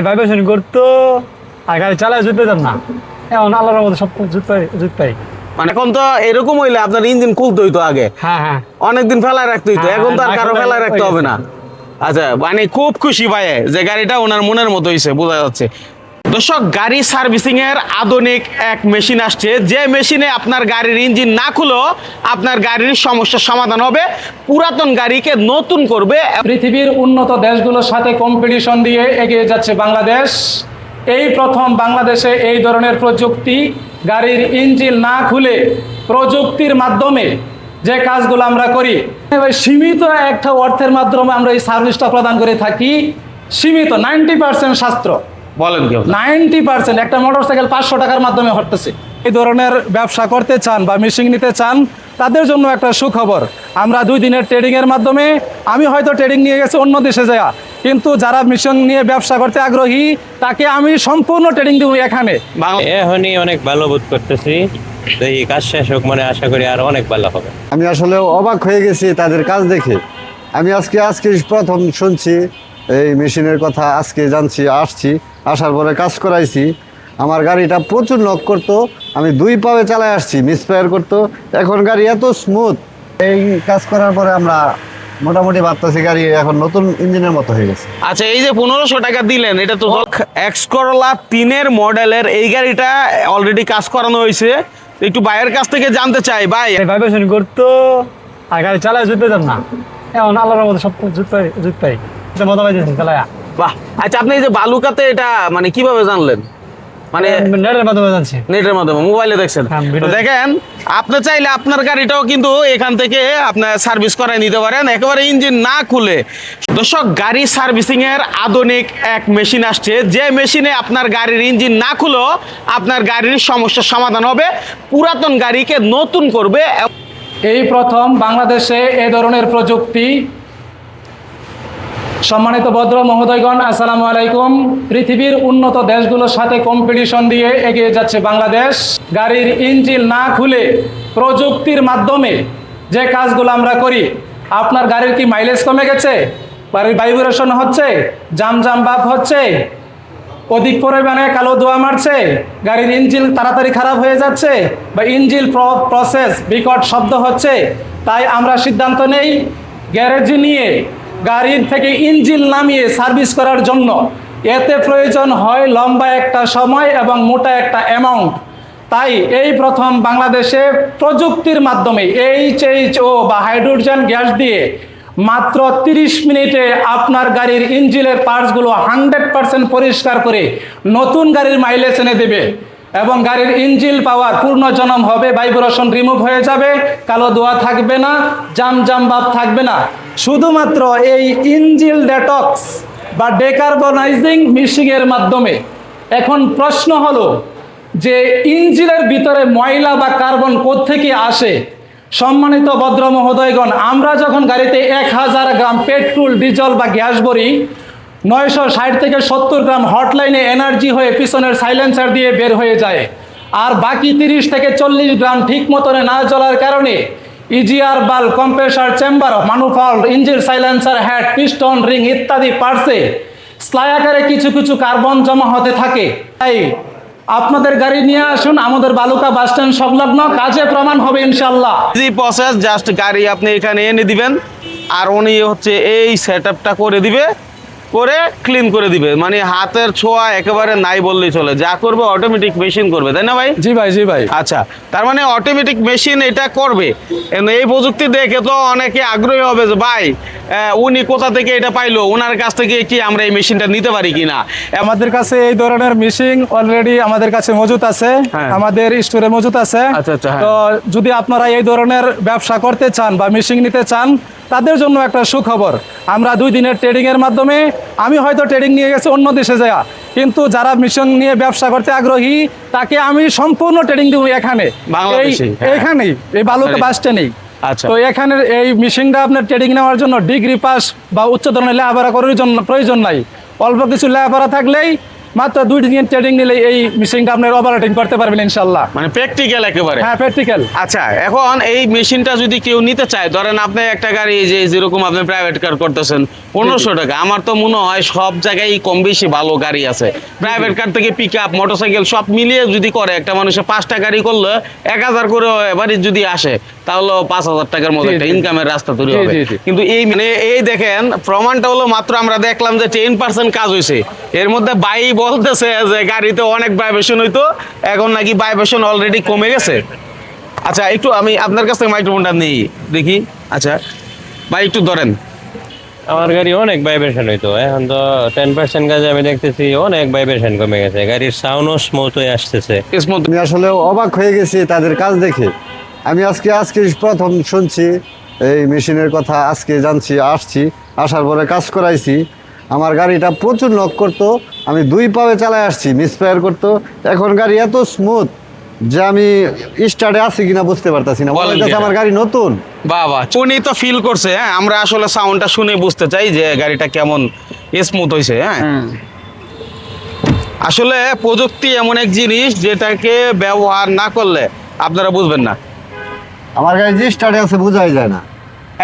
Vibration করতো আর গাড়ি চালায় জুত পেতাম না। এখন আল্লাহর মধ্যে সব জুত পাই। মানে এখন তো এরকম হইলে আপনার ইঞ্জিন খুলতে হইতো আগে, হ্যাঁ হ্যাঁ অনেকদিন ফেলায় রাখতে হইতো, হ্যাঁ, এখন তো আর হ্যাঁ, কারো এখন ফেলায় রাখতে হয়ে হবে গেছে। না। আচ্ছা, মানে খুব খুশি ভাই যে গাড়িটা ওনার মনের মতো হয়েছে, বোঝা যাচ্ছে। দর্শক, গাড়ি সার্ভিসিং এর আধুনিক এক মেশিন আসছে, যে মেশিনে আপনার গাড়ির ইঞ্জিন না খুলেও আপনার গাড়ির সমস্যার সমাধান হবে, পুরাতন গাড়িকে নতুন করবে। পৃথিবীর উন্নত দেশগুলোর সাথে কম্পিটিশন দিয়ে এগিয়ে যাচ্ছে বাংলাদেশ। এই প্রথম বাংলাদেশে এই ধরনের প্রযুক্তি, গাড়ির ইঞ্জিন না খুলে প্রযুক্তির মাধ্যমে যে কাজগুলো আমরা করি, সীমিত একটা অর্থের মাধ্যমে আমরা এই সার্ভিসটা প্রদান করে থাকি। সীমিত 90% শাস্ত্র, বলেন কি আপনার? 90% একটা মোটরসাইকেল 500 টাকার মাধ্যমে হটতেছে। এই ধরনের ব্যবসা করতে চান বা মেশিন নিতে চান, তাদের জন্য একটা সুখবর। আমরা 2 দিনের ট্রেডিংয়ের মাধ্যমে, আমি হয়তো ট্রেডিং নিয়ে গেছি অন্য দেশে যাওয়া, কিন্তু যারা মেশিন নিয়ে ব্যবসা করতে আগ্রহী তাকে আমি সম্পূর্ণ ট্রেডিং দেবো এখানে। এখনই অনেক ভালো বোধ করতেছি। এই কাজ শেষ হোক, মানে আশা করি আর অনেক ভালো হবে। আমি আসলে অবাক হয়ে গেছি তাদের কাজ দেখে। আমি আজকে প্রথম শুনছি এই মেশিনের কথা, আজকে জানছি, আসার পরে কাজ করাইছি। আমার গাড়িটা প্রচুর নক করতো, আমি 2 পায়ে চালায় আসছি, মিসফায়ার করতো। এখন গাড়ি এত স্মুথ, এই কাজ করার পরে আমরা মোটামুটি ভাবতেছি গাড়ি এখন নতুন ইঞ্জিনের মতো হয়ে গেছে। আচ্ছা, এই যে 1500 টাকা দিলেন, এটা তো এক্স করলা 3 মডেলের, এই গাড়িটা অলরেডি কাজ করানো হয়েছে। একটু ভাইয়ের কাছ থেকে জানতে চাই, ভাই ভাইবেশন করতো আর গাড়ি চালায় জুত পেতাম না। এখন আল্লাহর মধ্যে সব জুত পাই। মজা পাইতেছি চালায়া। বাহ। আচ্ছা, আপনি এই যে বালুকাতে এটা মানে কিভাবে জানলেন? মানে নেটের মাধ্যমে জানছি। নেটের মাধ্যমে, মোবাইলে দেখছেন? হ্যাঁ, তো দেখেন, আপনি চাইলে আপনার গাড়িটাও কিন্তু এখান থেকে আপনার সার্ভিস করায় নিতে পারেন, একেবারে ইঞ্জিন না খুলে। দর্শক, গাড়ি সার্ভিসিং এর আধুনিক এক মেশিন আসছে, যে মেশিনে আপনার গাড়ির ইঞ্জিন না খুলেও আপনার গাড়ির সমস্যার সমাধান হবে, পুরাতন গাড়িকে নতুন করবে। এই প্রথম বাংলাদেশে এ ধরনের প্রযুক্তি। সম্মানিত ভদ্র মহোদয়গণ, আসসালামু আলাইকুম। পৃথিবীর উন্নত দেশগুলোর সাথে কম্পিটিশন দিয়ে এগিয়ে যাচ্ছে বাংলাদেশ। গাড়ির ইঞ্জিন না খুলে প্রযুক্তির মাধ্যমে যে কাজগুলো আমরা করি, আপনার গাড়ির কি মাইলেজ কমে গেছে, গাড়ির ভাইব্রেশন হচ্ছে, জাম ভাব হচ্ছে, অধিক পরিমাণে কালো ধোঁয়া মারছে, গাড়ির ইঞ্জিন তাড়াতাড়ি খারাপ হয়ে যাচ্ছে, বা ইঞ্জিন প্রসেস বিকট শব্দ হচ্ছে, তাই আমরা সিদ্ধান্ত নেই গ্যারেজে নিয়ে গাড়ির থেকে ইঞ্জিন নামিয়ে সার্ভিস করার জন্য। এতে প্রয়োজন হয় লম্বা একটা সময় এবং মোটা একটা অ্যামাউন্ট। তাই এই প্রথম বাংলাদেশে প্রযুক্তির মাধ্যমে HHO বা হাইড্রোজেন গ্যাস দিয়ে মাত্র 30 মিনিটে আপনার গাড়ির ইঞ্জিনের পার্টসগুলো 100% পরিষ্কার করে নতুন গাড়ির মাইলেজ এনে দেবে এবং গাড়ির ইঞ্জিন পাওয়ার পূর্ণ জনম হবে, ভাইব্রেশন রিমুভ হয়ে যাবে, কালো ধোঁয়া থাকবে না, জাম ভাব থাকবে না। শুধুমাত্র এই ইঞ্জিন ডেটক্স বা ডেকার্বনাইজিং মেশিনের মাধ্যমে। এখন প্রশ্ন হলো যে ইঞ্জিনের ভিতরে ময়লা বা কার্বন কোত্থেকে আসে? সম্মানিত ভদ্র মহোদয়গণ, আমরা যখন গাড়িতে 1000 গ্রাম পেট্রোল, ডিজেল বা গ্যাস ভরি, 960 থেকে 70 গ্রাম হটলাইনে এনার্জি হয়ে পিছনের সাইলেন্সার দিয়ে বের হয়ে যায়। আর বাকি 30 থেকে 40 গ্রাম ঠিক মতনে না জ্বলার কারণে ইজিআর বাল্ব, compressor chamber, manifold, engine silencer head, piston, ring ইত্যাদি পার্টসে স্লাই আকারে কিছু কিছু কার্বন জমা হতে থাকে। তাই আপনাদের গাড়ি নিয়ে আসুন আমাদের বালুকা বাস স্ট্যান্ড সংলগ্ন, কাজে প্রমাণ হবে ইনশাল্লাহ। ইজি প্রসেস, জাস্ট গাড়ি আপনি এখানে এনে দিবেন, আর উনি হচ্ছে এই সেটআপটা করে দিবে, করে ক্লিন করে দিবে। মানে হাতের ছোঁয়া একেবারে নাই বললেই চলে, যা করবে অটোমেটিক মেশিন করবে, তাই না ভাই? জি ভাই। আচ্ছা, তার মানে অটোমেটিক মেশিন এটা করবে। এই প্রযুক্তি দেখে তো অনেকে আগ্রহী হবে যে ভাই উনি কোথা থেকে এটা পাইলো, ওনার কাছ থেকে কি আমরা এই মেশিনটা নিতে পারি কিনা। আমাদের কাছে এই ধরনের মেশিন অলরেডি আমাদের কাছে মজুত আছে, হ্যাঁ। আমাদের স্টোরে মজুত আছে। আচ্ছা, হ্যাঁ। তো যদি আপনারা এই ধরনের ব্যবসা করতে চান বা মেশিন নিতে চান, তাদের জন্য একটা সুখবর। আমরা 2 দিনের ট্রেডিংয়ের মাধ্যমে, আমি হয়তো ট্রেডিং নিয়ে গেছি অন্য দেশে যাওয়া, কিন্তু যারা মেশিন নিয়ে ব্যবসা করতে আগ্রহী তাকে আমি সম্পূর্ণ ট্রেডিং দেবো এখানে, বাংলাদেশে, হ্যাঁ। এইখানেই, এই বালুকা বাস স্ট্যান্ডেই। আচ্ছা। তো এখানে এই মেশিনটা আপনার ট্রেডিং নেওয়ার জন্য ডিগ্রি পাস বা উচ্চ ধরনের লেখাপড়া করার জন্য প্রয়োজন নাই। অল্প কিছু লেখাপড়া থাকলেই মাত্র 2 দিন ট্রেনিং নিলে এই মেশিনটা আপনার অপারেটিং করতে পারবেন ইনশাল্লাহ। মানে প্র্যাকটিক্যাল একেবারে। হ্যাঁ, প্র্যাকটিক্যাল। আচ্ছা, এখন এই মেশিনটা যদি কেউ নিতে চায়, ধরেন আপনি একটা গাড়ি যে যেরকম আপনি প্রাইভেট কার করতেছেন 1500 টাকা, আমার তো মনে হয় সব জায়গায় কম বেশি ভালো গাড়ি আছে। প্রাইভেট কার থেকে পিক আপ, মোটরসাইকেল সব মিলিয়ে যদি করে, একটা মানুষের 5টা গাড়ি করলে 1000 করে এবারে যদি আসে, তাহলে 5000 টাকার মতো একটা ইনকামের রাস্তা তৈরি হবে। কিন্তু এই মানে এই দেখেন প্রমাণটা হলো মাত্র আমরা দেখলাম যে 10% কাজ হয়েছে। এর মধ্যে ভাই বলতেছে যে গাড়িতে অনেক ভাইব্রেশন হইতো, এখন নাকি ভাইব্রেশন অলরেডি কমে গেছে। আচ্ছা, একটু আমি আপনার কাছ থেকে মাইক্রোফোনটা নিই দেখি। আচ্ছা ভাই, একটু ধরেন। আমার গাড়ি অনেক ভাইব্রেশন হইতো, এখন তো 10% কাজে আমি দেখতেছি অনেক ভাইব্রেশন কমে গেছে, গাড়ির সাউন্ডও স্মুথ হয়ে আসতেছে। স্মুথ। আমি আসলে অবাক হয়ে গেছি তাদের কাজ দেখে। আমি আজকে প্রথম শুনছি এই মেশিনের কথা, আজকে জানছি, আসার পরে কাজ করাইছি। আমার গাড়িটা প্রচুর নক করতো, আমি 2 পায়ে চালায় আসছি, মিসফায়ার করতো। এখন গাড়ি এত স্মুথ যে আমি স্টার্টে আছি কিনা বুঝতে পারতাছি না, মনে হইতাছে আমার গাড়ি নতুন। বাবা, উনি তো ফিল করছে। হ্যাঁ, আমরা আসলে সাউন্ডটা শুনে বুঝতে চাই যে গাড়িটা কেমন স্মুথ হয়েছে। হ্যাঁ, আসলে প্রযুক্তি এমন এক জিনিস যেটাকে ব্যবহার না করলে আপনারা বুঝবেন না। আমার গাড়ি যে স্টার্টে আছে বোঝাই যায় না।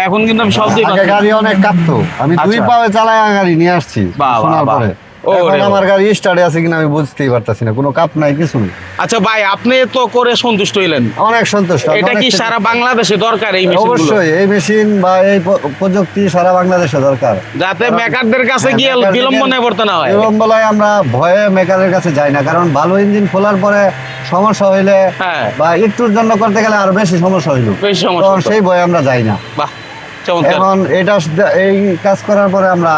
এখন কিন্তু আমি সব আগে গাড়ি অনেক কাঁপতো, আমি 2 আচ্ছা। পায়ে চালায় গাড়ি নিয়ে আসছি বাহ, বাহ, শোনার বাহ। পরে। ওরে এখন বাহ। আমার গাড়ি স্টার্টে আছে কিনা আমি বুঝতেই পারতাছি না, কোনো কাপ নাই, কিছু নেই। আচ্ছা ভাই, আপনি তো করে সন্তুষ্ট হইলেন, অনেক সন্তুষ্ট। এটা কি সারা বাংলাদেশে দরকার এই মেশিনগুলো? অবশ্যই এই মেশিন বা এই প্রযুক্তি সারা বাংলাদেশে দরকার, যাতে মেকারদের কাছে গিয়ে বিলম্ব না করতে না হয়। বিলম্বলায় আমরা ভয়ে মেকারের কাছে যাই না, কারণ ভালো ইঞ্জিন খোলার পরে সমস্যা হইলে হ্যাঁ। বা একটুর জন্য করতে গেলে আরো বেশি সমস্যা হইল, বেশি সমস্যা তখন হতো। সেই ভয়ে আমরা যাই না। বাহ, চমৎকার। এখন এই কাজ করার পরে আমরা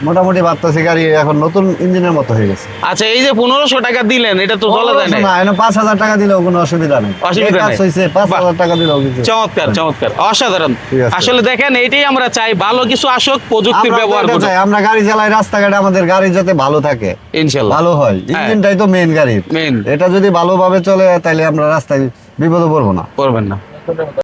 মোটামুটি ভাবতেছি গাড়ি এখন নতুন ইঞ্জিনের মতো হয়ে গেছে। আচ্ছা, এই যে 1500 টাকা দিলেন, এটা তো চলে যায় না। না, এখন 5000 টাকা দিলেও কোনো অসুবিধা নেই। অসুবিধা এই কাজ নেই। হইছে, 5000 টাকা দিলেও কিছু। চমৎকার, চমৎকার, অসাধারণ। ঠিক আছে। আসলে দেখেন, এইটাই আমরা চাই, ভালো কিছু আসুক, প্রযুক্তির আমরা তো ব্যবহার এটা করুক। চাই, আমরা গাড়ি চালাই রাস্তাঘাটে, আমাদের গাড়ি যাতে ভালো থাকে, ইনশাআল্লাহ ভালো হয়। ইঞ্জিনটাই তো মেইন গাড়ির। Main। এটা যদি ভালোভাবে চলে তাহলে আমরা রাস্তায় বিপদে পড়বো না। করবেন না।